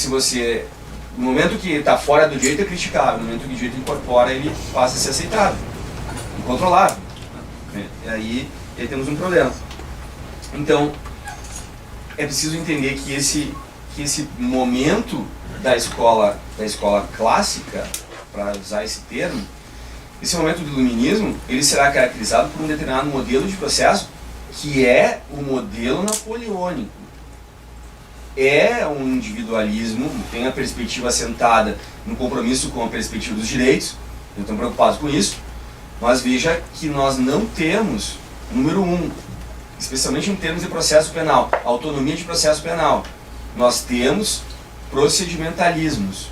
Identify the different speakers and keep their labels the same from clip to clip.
Speaker 1: se você, no momento que está fora do direito é criticável, no momento que o direito incorpora, ele passa a ser aceitável, incontrolável. E aí temos um problema. Então, é preciso entender que esse momento da escola clássica, para usar esse termo, esse momento do iluminismo, ele será caracterizado por um determinado modelo de processo que é o modelo napoleônico. É um individualismo, tem a perspectiva assentada no compromisso com a perspectiva dos direitos, eu estou preocupado com isso, mas veja que nós não temos, número um, especialmente em termos de processo penal, autonomia de processo penal, nós temos procedimentalismos.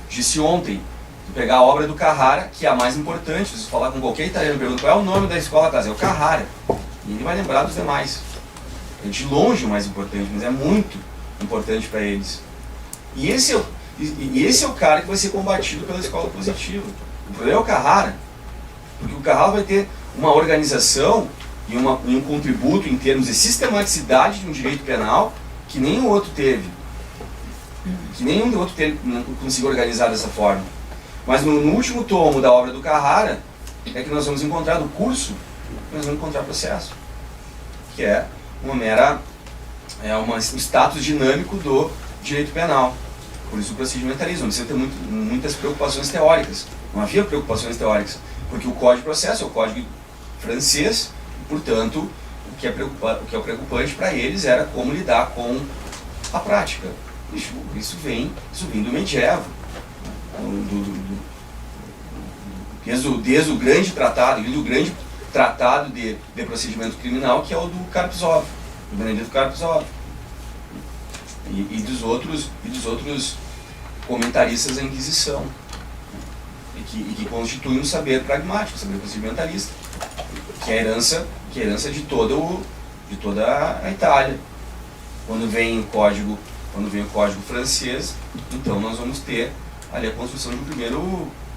Speaker 1: Disse ontem, vou pegar a obra do Carrara, que é a mais importante, se você falar com qualquer italiano, pergunta qual é o nome da escola clássica, é o Carrara, e ele vai lembrar dos demais. É de longe o mais importante, mas é muito importante para eles. E esse é o cara que vai ser combatido pela escola positiva. O problema é o Carrara, porque o Carrara vai ter uma organização e um contributo em termos de sistematicidade de um direito penal que nenhum outro teve. Que nenhum outro não conseguiu organizar dessa forma. Mas no último tomo da obra do Carrara é que nós vamos encontrar do curso, nós vamos encontrar processo, que é um status dinâmico do direito penal. Por isso o procedimentalismo, você tem muitas preocupações teóricas. Não havia preocupações teóricas, porque o Código de Processo é o código francês, e, portanto, o que é preocupante para eles era como lidar com a prática. Isso vem do medievo, desde o grande tratado, de procedimento criminal, que é o do Karpzov, do Benedito Karpzov, e dos outros comentaristas da Inquisição, e que constituem um saber pragmático, um saber procedimentalista, que é a herança de toda a Itália. Quando vem o código francês, então nós vamos ter ali a construção de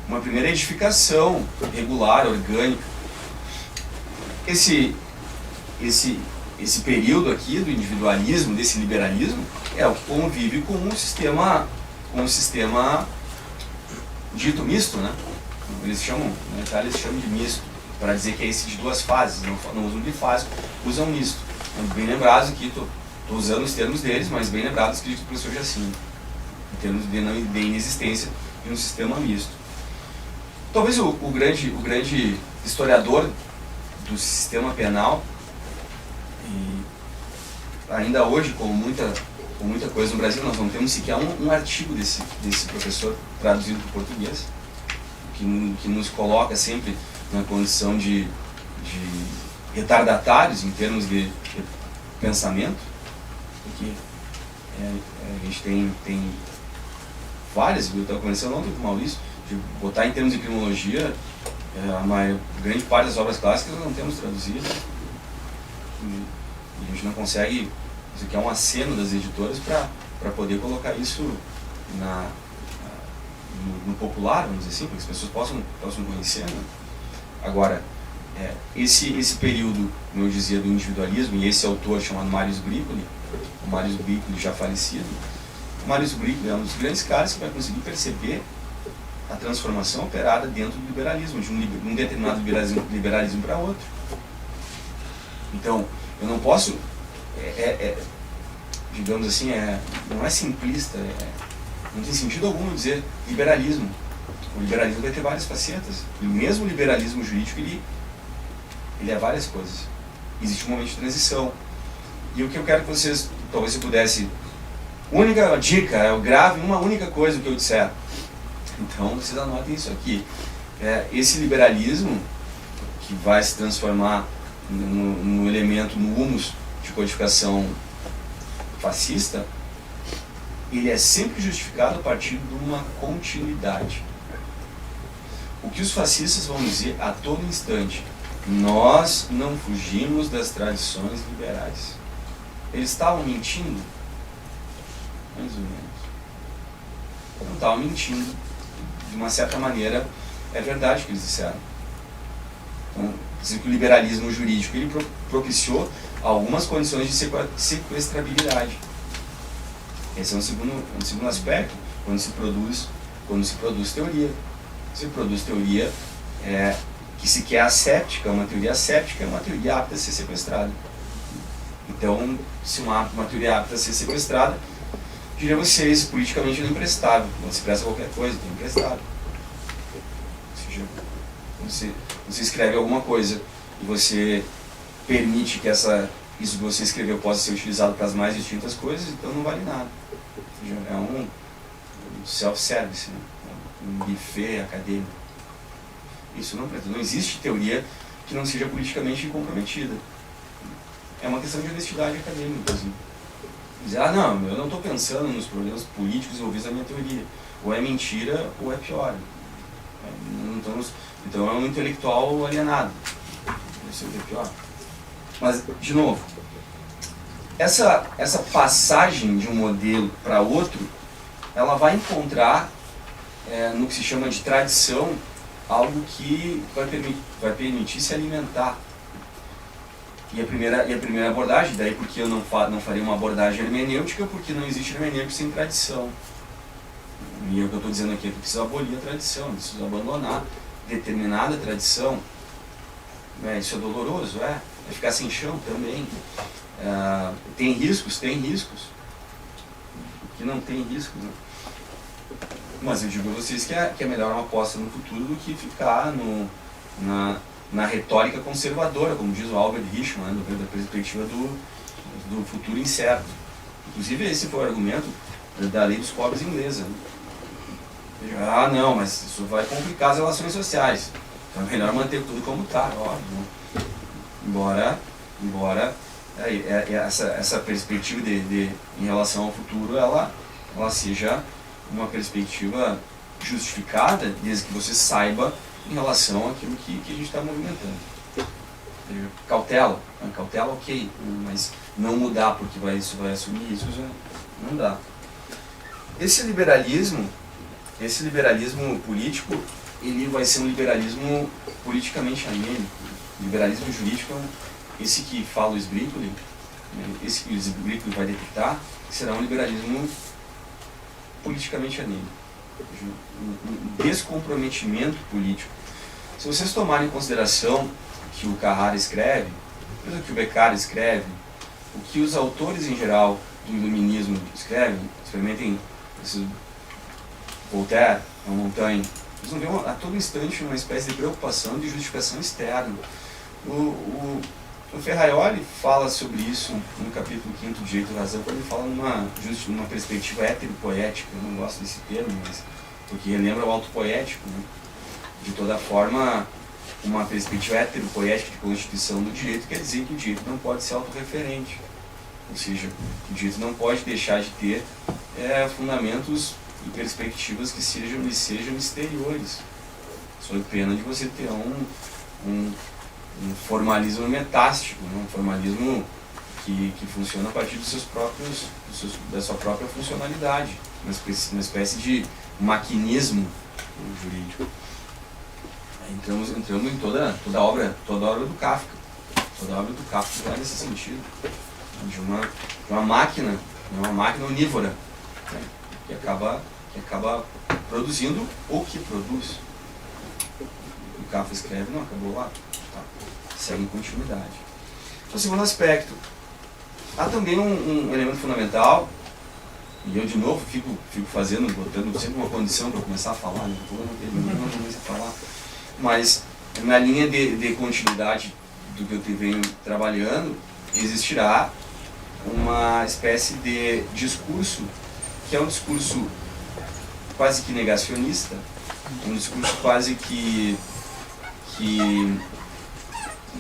Speaker 1: uma primeira edificação regular, orgânica. Esse período aqui do individualismo, desse liberalismo, é o que convive com um sistema dito misto, né? Eles chamam, na Itália eles chamam de misto, para dizer que é esse de duas fases, não usam de fase, usam misto. Bem lembrados aqui, estou usando os termos deles, mas bem lembrados que o professor Jacinto, em termos de inexistência de um sistema misto. Talvez o grande historiador do sistema penal, e ainda hoje, com muita coisa no Brasil, nós não temos sequer um artigo desse professor traduzido para o português, que nos coloca sempre na condição de retardatários em termos de pensamento, porque a gente tem várias, eu estava conversando ontem com o Maurício, de botar em termos de criminologia, grande parte das obras clássicas nós não temos traduzido, e a gente não consegue, isso aqui é um aceno das editoras para poder colocar isso no popular, vamos dizer assim, para que as pessoas possam conhecer, né? Agora, esse período, como eu dizia, do individualismo, e esse autor chamado Marius Bricoli, o Marius Bricoli já falecido, o Marius Bricoli é um dos grandes caras que vai conseguir perceber a transformação operada dentro do liberalismo, de um determinado liberalismo para outro. Então, eu não posso, digamos assim, não é simplista, não tem sentido algum dizer liberalismo. O liberalismo vai ter várias facetas, e mesmo o liberalismo jurídico, ele é várias coisas. Existe um momento de transição. E o que eu quero que vocês, talvez se pudesse, única dica, eu grave uma única coisa que eu disser. Então, vocês anotem isso aqui. Esse liberalismo, que vai se transformar no elemento, no humus de codificação fascista, ele é sempre justificado a partir de uma continuidade. O que os fascistas vão dizer a todo instante? Nós não fugimos das tradições liberais. Eles estavam mentindo? Mais ou menos. Não estavam mentindo. De uma certa maneira, é verdade o que eles disseram. Então, dizem que o liberalismo jurídico ele propiciou algumas condições de sequestrabilidade. Esse é um segundo aspecto, quando se produz teoria. Se produz teoria que se quer asséptica, uma teoria asséptica é uma teoria apta a ser sequestrada. Então, se uma teoria apta a ser sequestrada, diria vocês, politicamente não é imprestável. Quando se presta qualquer coisa, é imprestável. Ou seja, quando você escreve alguma coisa e você permite que isso que você escreveu possa ser utilizado para as mais distintas coisas, então não vale nada. Ou seja, é um self-service, né? Um buffet acadêmico. Isso não existe teoria que não seja politicamente comprometida. É uma questão de honestidade acadêmica, inclusive. Dizer, não, eu não estou pensando nos problemas políticos envolvidos na minha teoria. Ou é mentira ou é pior. Então é um intelectual alienado. Isso é pior. Mas, de novo, essa passagem de um modelo para outro, ela vai encontrar no que se chama de tradição algo que vai permitir se alimentar. E a primeira abordagem, daí porque eu não faria uma abordagem hermenêutica, porque não existe hermenêutica sem tradição. E o que eu estou dizendo aqui é que eu preciso abolir a tradição, eu preciso abandonar determinada tradição. Isso é doloroso, vai ficar sem chão também. Tem riscos? Tem riscos. Que não tem riscos, né? Mas eu digo a vocês que é melhor uma aposta no futuro do que ficar na retórica conservadora, como diz o Albert Hirschman, né, da perspectiva do futuro incerto. Inclusive esse foi o argumento da lei dos pobres inglesa. Não, mas isso vai complicar as relações sociais. Então é melhor manter tudo como está, óbvio. Embora essa perspectiva em relação ao futuro, ela seja uma perspectiva justificada, desde que você saiba em relação àquilo que a gente está movimentando. Cautela, ok, mas não mudar porque isso vai assumir riscos, não dá. Esse liberalismo político, ele vai ser um liberalismo politicamente anêmico. O liberalismo jurídico, esse que fala o Sbrickle, esse que o Sbrickle vai detectar, será um liberalismo politicamente anêmico. Um descomprometimento político. Se vocês tomarem em consideração o que o Carrara escreve, o que o Beccari escreve, o que os autores em geral do iluminismo escrevem, experimentem Voltaire, Montaigne, eles vão ver a todo instante uma espécie de preocupação de justificação externa. O Ferraioli fala sobre isso no capítulo 5º de Direito e Razão, quando ele fala numa perspectiva heteropoética. Eu não gosto desse termo, mas porque lembra o autopoético, né? De toda forma, uma perspectiva heteropoética de constituição do direito quer dizer que o direito não pode ser autorreferente. Ou seja, o direito não pode deixar de ter fundamentos e perspectivas que sejam exteriores, sob pena de você ter um formalismo metástico, né? Um formalismo que funciona a partir da sua própria funcionalidade, uma espécie de maquinismo jurídico. Entramos em toda a obra do Kafka. Toda a obra do Kafka vai nesse sentido, de uma máquina onívora, né? que acaba produzindo o que produz. O Kafka escreve, não acabou lá, tá. Segue em continuidade. O segundo aspecto, há também um elemento fundamental, e eu de novo fico botando sempre uma condição para começar a falar, né? Não comecei a falar, mas na linha de continuidade do que eu venho trabalhando, existirá uma espécie de discurso, que é um discurso quase que negacionista, um discurso quase que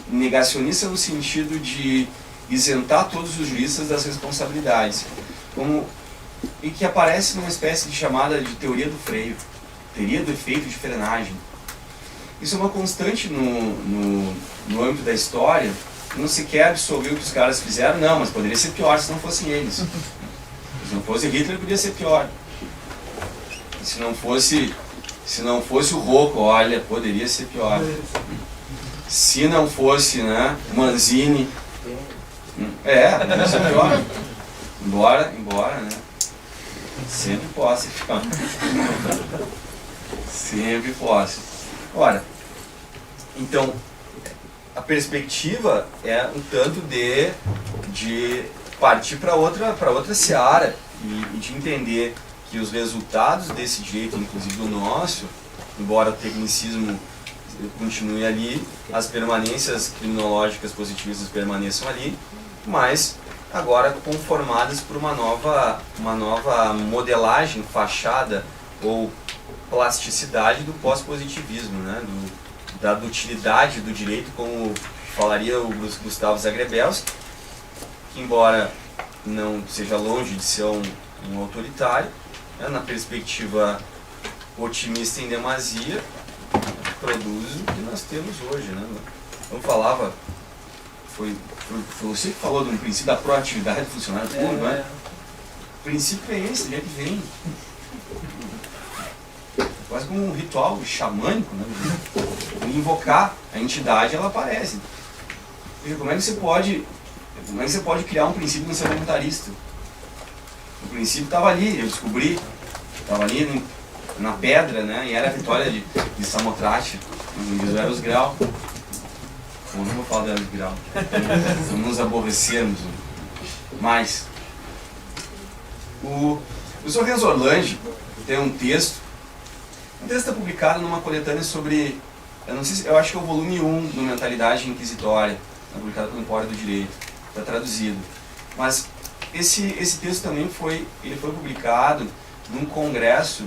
Speaker 1: negacionista no sentido de isentar todos os juristas das responsabilidades, e que aparece numa espécie de chamada de teoria do freio, teoria do efeito de frenagem. Isso é uma constante no âmbito da história. Não se quer absolver o que os caras fizeram, não, mas poderia ser pior se não fossem eles. Se não fosse Hitler, podia ser pior. Se não fosse o Rocco, olha, poderia ser pior. Se não fosse, né, Manzini, poderia ser pior. Embora, né? Sempre posse. Sempre posse. Ora, então, a perspectiva é um tanto de partir para outra seara e de entender que os resultados desse jeito, inclusive do nosso, embora o tecnicismo continue ali, as permanências criminológicas positivistas permaneçam ali, mas agora conformadas por uma nova modelagem, fachada ou plasticidade do pós-positivismo, né? Da utilidade do direito, como falaria o Gustavo Zagrebelski, que embora não seja longe de ser um autoritário, né, na perspectiva otimista em demasia, produz o que nós temos hoje. Né? Eu falava, foi você que falou de um princípio da proatividade do funcionário público, né? O princípio é esse, ele vem. Quase como um ritual xamânico, né? Invocar a entidade, ela aparece. Como é que você pode criar um princípio não ser voluntarista? O princípio estava ali, eu descobri, estava ali na pedra, né? E era a vitória de Samothrace, onde era os Grau. Bom, não vou falar da Eros Grau, não nos aborrecermos. Mas o Sr. Renzo Orlandi tem um texto está publicado numa coletânea sobre, eu acho que é o volume 1 do Mentalidade Inquisitória, publicado pelo Empório do Direito, está traduzido. Mas esse texto também foi publicado num congresso,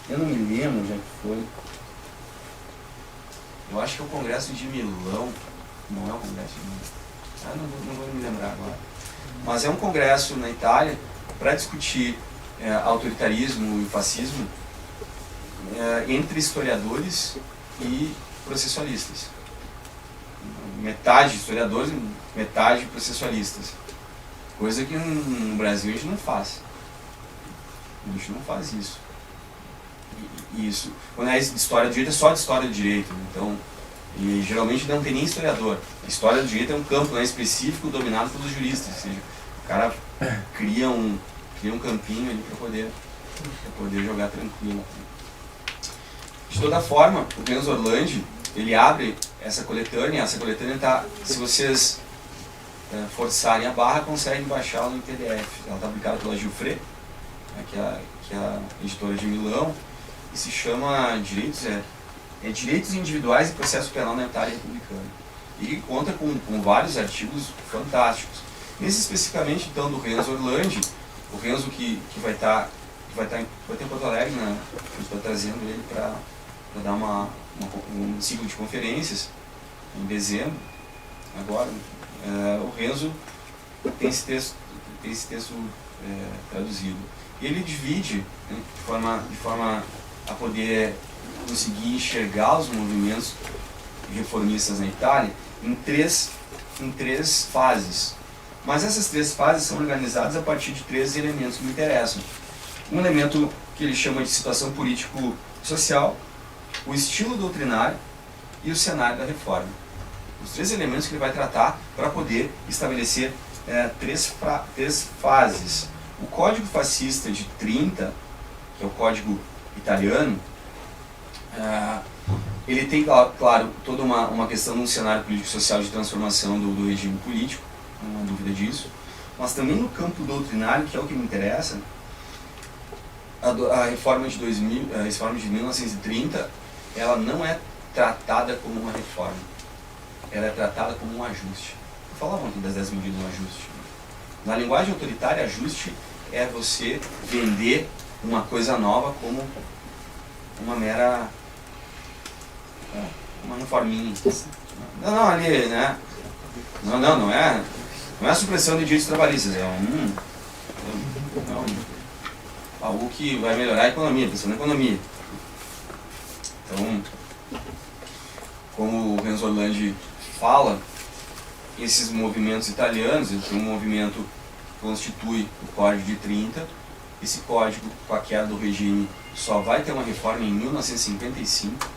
Speaker 1: eu não me lembro já que foi, eu acho que é o Congresso de Milão, não é o Congresso de Milão, não vou me lembrar agora, mas é um congresso na Itália para discutir autoritarismo e fascismo entre historiadores e processualistas. Metade historiadores e metade processualistas. Coisa que no Brasil a gente não faz. A gente não faz isso. Isso. Quando é história do direito, é só de história do direito. Então, e geralmente não tem nem historiador. A história do direito é um campo, né, específico dominado pelos juristas. Ou seja, o cara cria um campinho ali para poder jogar tranquilo. De toda forma, o Renzo Orlandi, ele abre essa coletânea está, se vocês forçarem a barra, conseguem baixá-la no PDF. Ela está publicada pela Gilfrey, né, que é a editora de Milão, e se chama Direitos Individuais e Processo Penal na Itália Republicana. E conta com vários artigos fantásticos. Nesse especificamente, então, do Renzo Orlandi, o Renzo que vai estar em Porto Alegre, né? A gente está trazendo ele para dar um ciclo de conferências em dezembro, agora. O Renzo tem esse texto traduzido. E ele divide, né, de forma a poder conseguir enxergar os movimentos reformistas na Itália em três fases. Mas essas três fases são organizadas a partir de três elementos que me interessam. Um elemento que ele chama de situação político-social, o estilo doutrinário e o cenário da reforma. Os três elementos que ele vai tratar para poder estabelecer três fases. O Código Fascista de 30, que é o código italiano, ele tem, claro, toda uma questão de um cenário político-social de transformação do regime político, não há dúvida disso, mas também no campo doutrinário, que é o que me interessa, a reforma de 1930, ela não é tratada como uma reforma, ela é tratada como um ajuste. Eu falava ontem das 10 medidas do ajuste. Na linguagem autoritária, ajuste é você vender uma coisa nova como uma mera uma reforminha. Não, ali, né? Não é a supressão de direitos trabalhistas, é algo que vai melhorar a economia, pensando na economia. Então, como o Renzo Orlandi fala, esses movimentos italianos, tem um movimento que constitui o Código de 30, esse código, com a queda do regime, só vai ter uma reforma em 1955,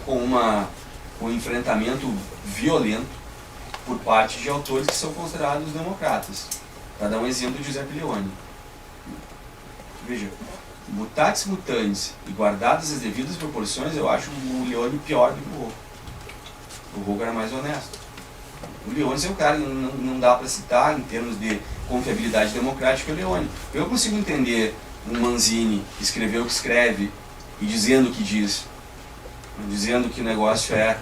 Speaker 1: com um enfrentamento violento por parte de autores que são considerados democratas. Para dar um exemplo de Giuseppe Leone. Veja, mutatis mutandis e guardadas as devidas proporções, eu acho o Leone pior do que o Rocco. O Rocco era mais honesto. O Leone é um cara que não dá para citar em termos de confiabilidade democrática, o Leone. Eu consigo entender um Manzini que escreveu o que escreve e dizendo o que diz, dizendo que o negócio é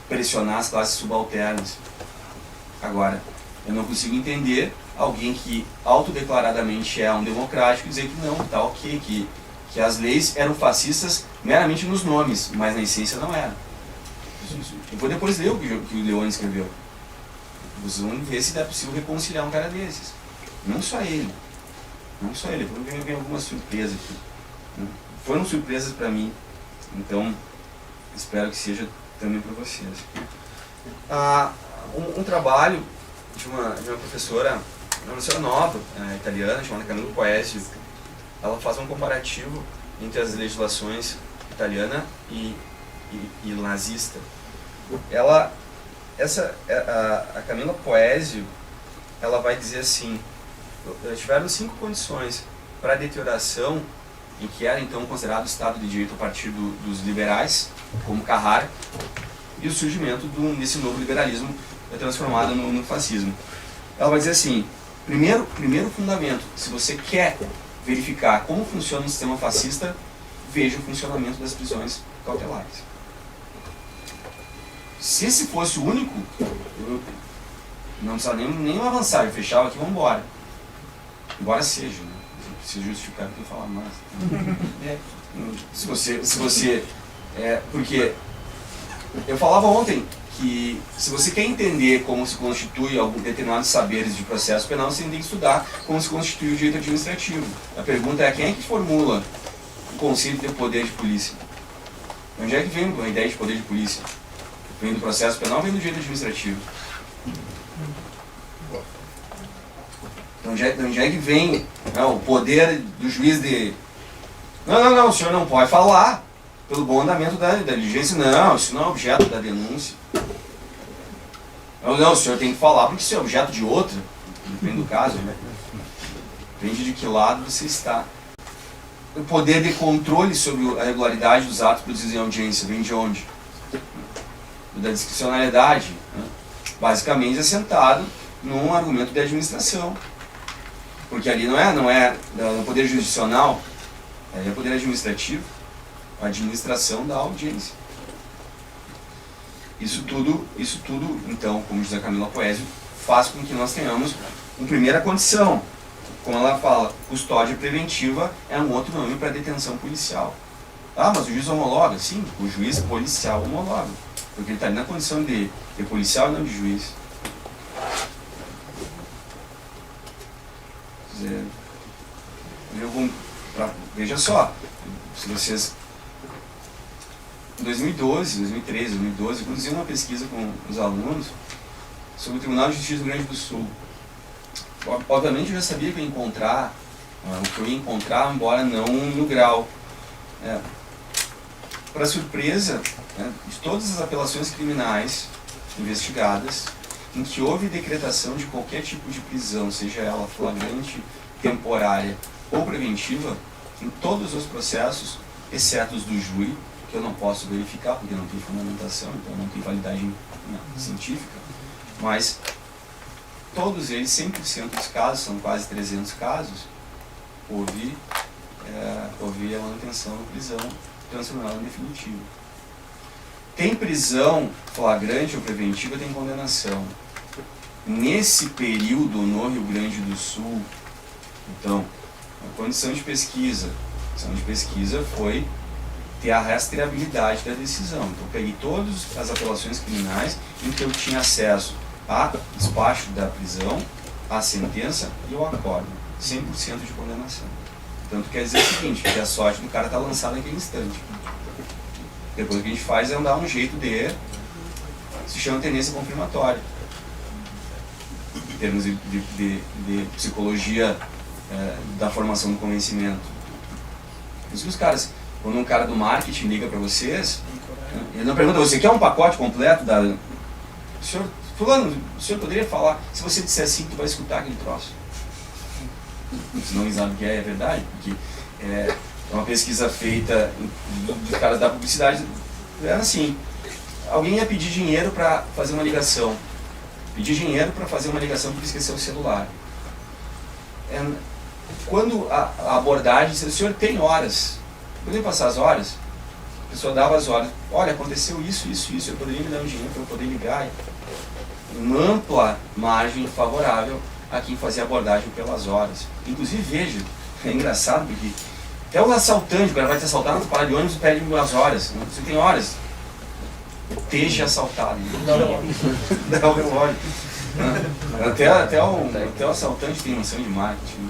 Speaker 1: pressionar as classes subalternas. Agora, eu não consigo entender alguém que autodeclaradamente é um democrático dizer que não, tá ok, que as leis eram fascistas meramente nos nomes, mas na essência não eram. Eu vou depois ler o que o Leone escreveu. Vocês vão ver se é possível reconciliar um cara desses. Não só ele. Não só ele. Depois vem algumas surpresas aqui. Foram surpresas para mim. Então, espero que seja também para vocês. Um trabalho de uma professora nova, italiana, chamada Camilla Poesio. Ela faz um comparativo entre as legislações italiana e nazista. A Camilla Poesio, ela vai dizer assim: tiveram 5 condições para a deterioração em que era então considerado o Estado de Direito a partir dos liberais, como Carrara, e o surgimento desse novo liberalismo transformado no fascismo. Ela vai dizer assim: primeiro fundamento, se você quer verificar como funciona um sistema fascista, veja o funcionamento das prisões cautelares. Se esse fosse o único, eu não precisava nem avançar, eu fechava aqui e vamos embora. Embora seja, né? Eu preciso justificar que eu falar mais. Porque eu falava ontem que se você quer entender como se constitui alguns determinados saberes de processo penal, você tem que estudar como se constitui o direito administrativo. A pergunta é: quem é que formula o conceito de poder de polícia? Onde é que vem a ideia de poder de polícia? Vem do processo penal ou vem do direito administrativo? Então, onde é que vem o poder do juiz de... Não, o senhor não pode falar pelo bom andamento da diligência. Não, isso não é objeto da denúncia. Não, o senhor tem que falar porque isso é objeto de outra. Depende do caso, né? Depende de que lado você está. O poder de controle sobre a regularidade dos atos produzidos em audiência vem de onde? Da discricionalidade, né? Basicamente assentado num argumento de administração, porque ali não é no poder jurisdicional, é poder administrativo, a administração da audiência. Isso tudo, então, como diz a Camilla Poesio, faz com que nós tenhamos uma primeira condição. Como ela fala, custódia preventiva é um outro nome para detenção policial. Mas o juiz homologa? Sim, o juiz policial homologa. Porque ele está ali na condição de policial e não de juiz. Veja só, se vocês... Em 2012, 2013, 2012, eu conduzi uma pesquisa com os alunos sobre o Tribunal de Justiça do Rio Grande do Sul. Obviamente eu já sabia que eu ia encontrar, o que eu ia encontrar, embora não no grau. Para surpresa, de todas as apelações criminais investigadas, em que houve decretação de qualquer tipo de prisão, seja ela flagrante, temporária ou preventiva, em todos os processos, exceto os do júri, que eu não posso verificar porque não tem fundamentação, então não tem validade científica, mas todos eles, 100% dos casos, são quase 300 casos, houve a manutenção da prisão transformada em definitiva. Tem prisão flagrante ou preventiva, tem condenação. Nesse período no Rio Grande do Sul, então, a condição de pesquisa foi ter a rastreabilidade da decisão. Então, eu peguei todas as apelações criminais em que eu tinha acesso a despacho da prisão, a sentença e o acórdão. 100% de condenação. Tanto quer dizer o seguinte, que a sorte do cara está lançada naquele instante. Depois o que a gente faz é dar um jeito de... se chama tendência confirmatória. Em termos de psicologia da formação do convencimento. Por isso que os caras, quando um cara do marketing liga para vocês, ele não pergunta: você quer um pacote completo da... O senhor fulano, o senhor poderia falar, se você disser assim, tu vai escutar aquele troço. Se não sabe o que é verdade, porque é uma pesquisa feita dos caras da publicidade, era assim, alguém ia pedir dinheiro para fazer uma ligação, porque esqueceu o celular. Quando a abordagem, se o senhor tem horas, poderia passar as horas? A pessoa dava as horas, olha, aconteceu isso, eu poderia me dar um dinheiro para eu poder ligar. Uma ampla margem favorável a quem fazia abordagem pelas horas. Inclusive, veja, é engraçado porque até o assaltante, o cara vai te assaltar na parada de ônibus e pede umas horas. Você tem horas? Esteja assaltado. Dá o relógio. Até o assaltante tem noção de marketing.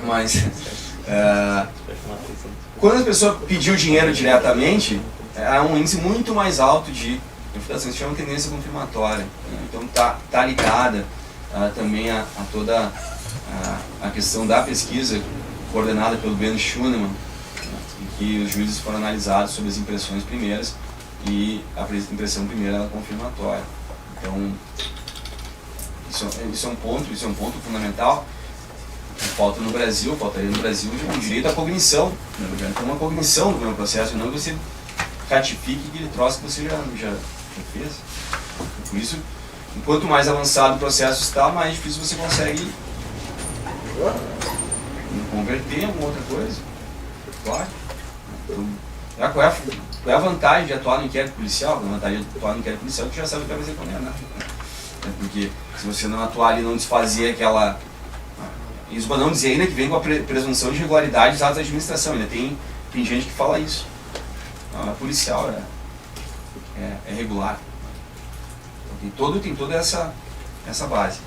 Speaker 1: Mas quando a pessoa pediu dinheiro diretamente, há um índice muito mais alto de infiltração, isso chama tendência confirmatória. Então está ligada também a toda a questão da pesquisa coordenada pelo Ben Schunemann, em que os juízes foram analisados sobre as impressões primeiras e a impressão primeira é confirmatória. Então isso é um ponto fundamental. Faltaria no Brasil um direito à cognição. Então, uma cognição do meu processo, não que você ratifique aquele troço que você já fez. Por isso, enquanto mais avançado o processo está, mais difícil você consegue converter em alguma outra coisa. Claro. Então, qual é a vantagem de atuar no inquérito policial? A vantagem de atuar no inquérito policial é que você já sabe o que vai ser condenado. Porque se você não atuar ali e não desfazer aquela... Isso para não dizer ainda que vem com a presunção de regularidade dos atos da administração. Ainda tem gente que fala isso. Não, a policial é regular. Então, tem toda essa base.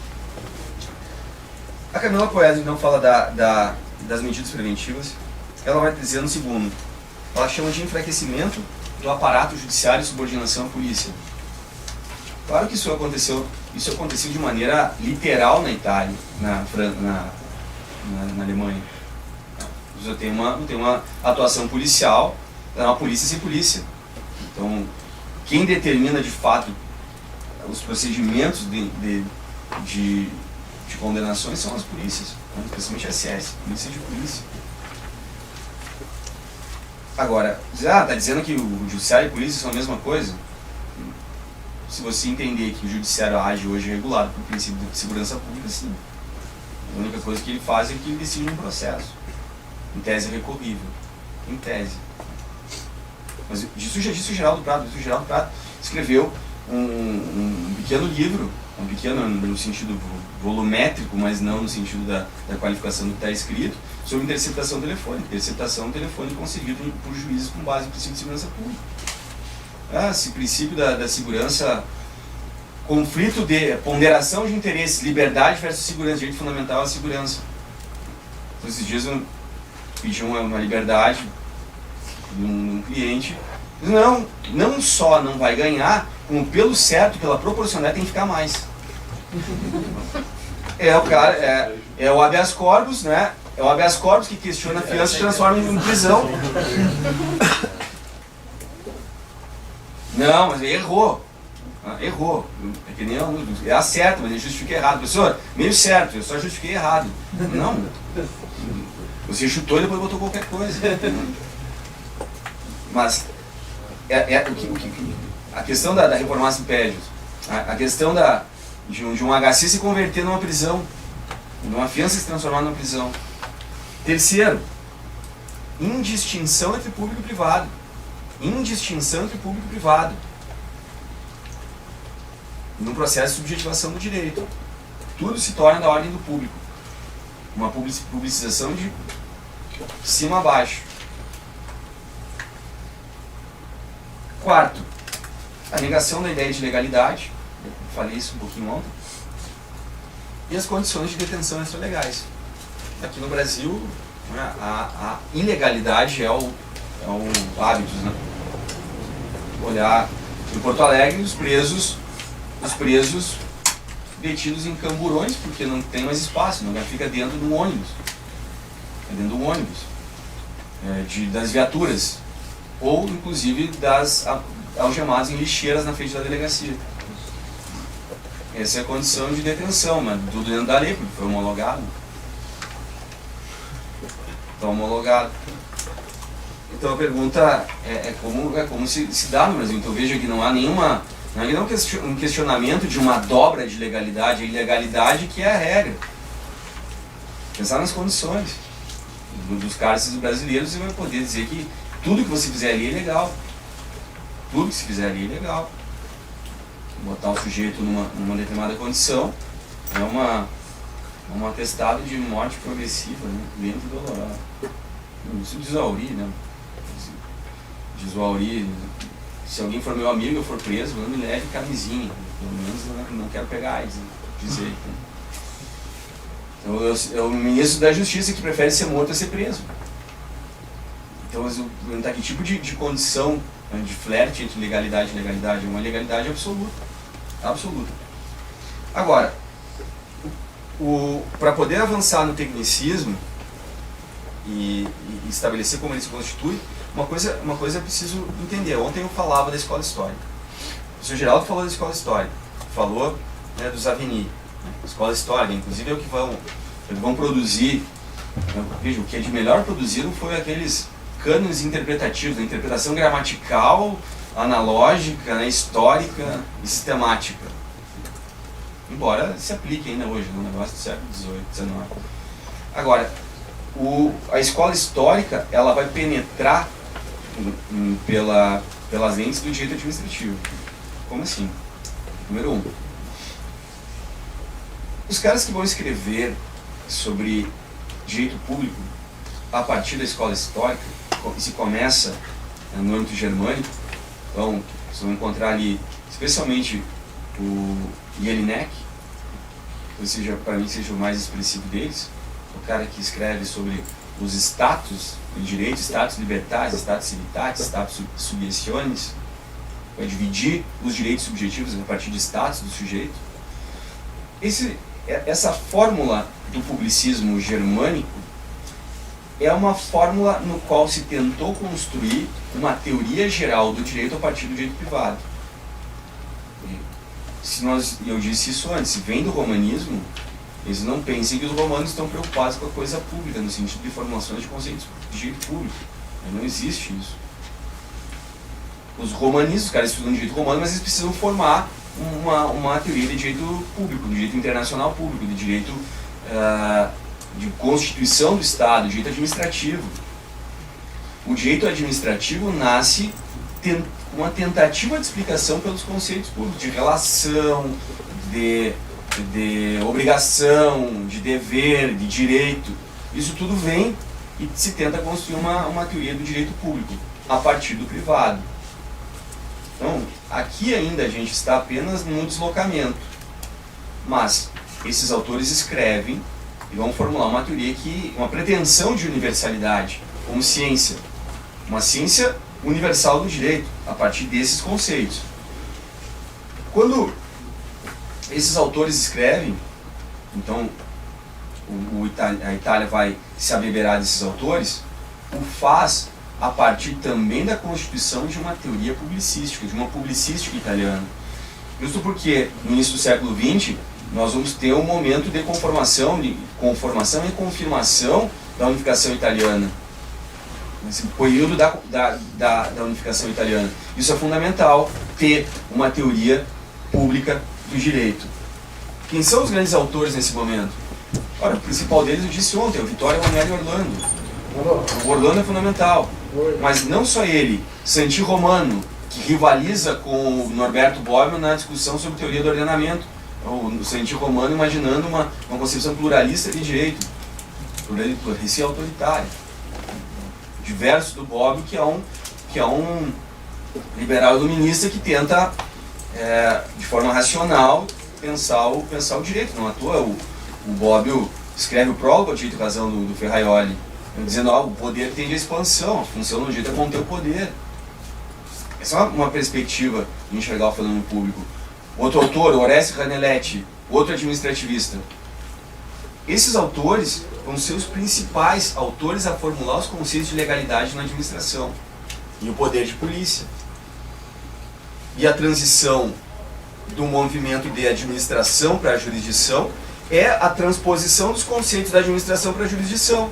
Speaker 1: A Camila Poese então fala das medidas preventivas. Ela vai dizer no segundo. Ela chama de enfraquecimento do aparato judiciário e subordinação à polícia. Claro que isso aconteceu de maneira literal na Itália, na Alemanha. Você tem uma atuação policial, é uma polícia sem polícia. Então, quem determina de fato os procedimentos de condenações são as polícias, especialmente a SS, polícia de polícia. Agora, está dizendo que o judiciário e a polícia são a mesma coisa? Se você entender que o judiciário age hoje regulado por princípio de segurança pública, sim. A única coisa que ele faz é que ele decide um processo. Em tese é recorrível. Em tese. Mas disso Geraldo Prado escreveu um pequeno livro, um pequeno no sentido volumétrico, mas não no sentido da qualificação do que está escrito, sobre interceptação telefônica. Interceptação telefônica concedida por juízes com base no princípio de segurança pública. Esse princípio da segurança, conflito de ponderação de interesses, liberdade versus segurança, direito fundamental à segurança. Então, esses dias eu pedi uma liberdade de um cliente, não só não vai ganhar, como pelo certo, pela proporcionalidade tem que ficar mais. É o habeas corpus, né? É o habeas corpus que questiona a fiança e transforma em prisão. Não, mas ele errou. Errou. É que nem é a certa, mas ele justifica errado. Professor, meio certo, eu só justifiquei errado. Não. Você chutou e depois botou qualquer coisa. Mas a questão da reformatio impedius, a questão de um HC se converter numa prisão, numa fiança se transformar numa prisão. Terceiro, indistinção entre público e privado. Indistinção entre público e privado. Num processo de subjetivação do direito. Tudo se torna da ordem do público. Uma publicização de cima a baixo. Quarto, a negação da ideia de legalidade. Eu falei isso um pouquinho ontem. E as condições de detenção extralegais. Aqui no Brasil, a ilegalidade é o hábito, né? Olhar em Porto Alegre, os presos detidos em camburões, porque não tem mais espaço, não fica dentro do ônibus. É dentro do ônibus. Das viaturas. Ou, inclusive, das algemadas em lixeiras na frente da delegacia. essa é a condição de detenção, mas tudo dentro da lei, porque foi homologado. Está homologado. Então a pergunta é como se dá no Brasil. Então veja que não há nenhuma, não há nenhum questionamento de uma dobra de legalidade, a ilegalidade que é a regra. Pensar nas condições dos cárceres brasileiros, você vai poder dizer que tudo que você fizer ali é legal. Tudo que se fizer ali é legal. Botar o sujeito numa determinada condição é um atestado de morte progressiva, né? Lenta e dolorosa. Isso diz o Auri, né? Diz o Auri, se alguém for meu amigo, eu for preso, não me leve camisinha. Pelo menos não quero pegar AIDS, né? Dizer. Né? Então é o ministro da Justiça que prefere ser morto a ser preso. Então, que tipo de condição, né, de flerte entre legalidade e ilegalidade? Uma legalidade absoluta. Absoluta. Agora, para poder avançar no tecnicismo e estabelecer como ele se constitui, uma coisa é preciso entender. Ontem eu falava da escola histórica. O Sr. Geraldo falou da escola histórica, falou, né, dos Aveni. Escola histórica, inclusive, é o que vão produzir. Veja, o que é de melhor produzido foi aqueles cânones interpretativos, a interpretação gramatical, analógica, né, histórica e sistemática. Embora se aplique ainda hoje, no negócio do século XVIII, XIX. Agora, a escola histórica, ela vai penetrar pelas lentes do direito administrativo. Como assim? Número 1. Os caras que vão escrever sobre direito público a partir da escola histórica, que se começa no âmbito germânico, então vocês vão encontrar ali, especialmente o Jelinek, que para mim seja o mais expressivo deles, o cara que escreve sobre os status de direito, status libertatis, status civitatis, status subjectionis, vai dividir os direitos subjetivos a partir de status do sujeito. Essa fórmula do publicismo germânico é uma fórmula no qual se tentou construir uma teoria geral do direito a partir do direito privado. Eu disse isso antes, se vem do romanismo, eles não pensem que os romanos estão preocupados com a coisa pública, no sentido de formulações de conceitos de direito público. Não existe isso. Os romanistas, os caras estudam direito romano, mas eles precisam formar uma teoria de direito público, de direito internacional público, de direito de constituição do Estado, direito administrativo. O direito administrativo nasce uma tentativa de explicação pelos conceitos públicos, de relação, de obrigação, de dever, de direito. Isso tudo vem e se tenta construir uma teoria do direito público a partir do privado. Então, aqui ainda a gente está apenas num deslocamento, mas esses autores escrevem e vão formular uma teoria uma pretensão de universalidade, como ciência, uma ciência universal do direito, a partir desses conceitos. Quando esses autores escrevem, então a Itália vai se abeberar desses autores, o faz a partir também da constituição de uma teoria publicística, de uma publicística italiana. Justo porque no início do século XX nós vamos ter um momento de conformação e confirmação da unificação italiana. Esse período da unificação italiana. Isso é fundamental, ter uma teoria pública do direito. Quem são os grandes autores nesse momento? Ora, o principal deles eu disse ontem, o Vittorio Emanuele Orlando. O Orlando é fundamental, mas não só ele, Santi Romano, que rivaliza com o Norberto Bobbio na discussão sobre teoria do ordenamento. O Santi Romano imaginando uma concepção pluralista de direito, pluralista autoritária. Diverso do Bobbio, que é um liberal iluminista que tenta, de forma racional, pensar o direito. Não à toa o Bobbio escreve o prólogo ao Direito e Razão do Ferraioli, dizendo que o poder tende à expansão, a função do direito é conter o poder. Essa é uma perspectiva de enxergar o fenômeno público. Outro autor, Oreste Ranelletti, outro administrativista. Esses autores vão ser os principais autores a formular os conceitos de legalidade na administração e o poder de polícia. E a transição do movimento de administração para a jurisdição é a transposição dos conceitos da administração para a jurisdição.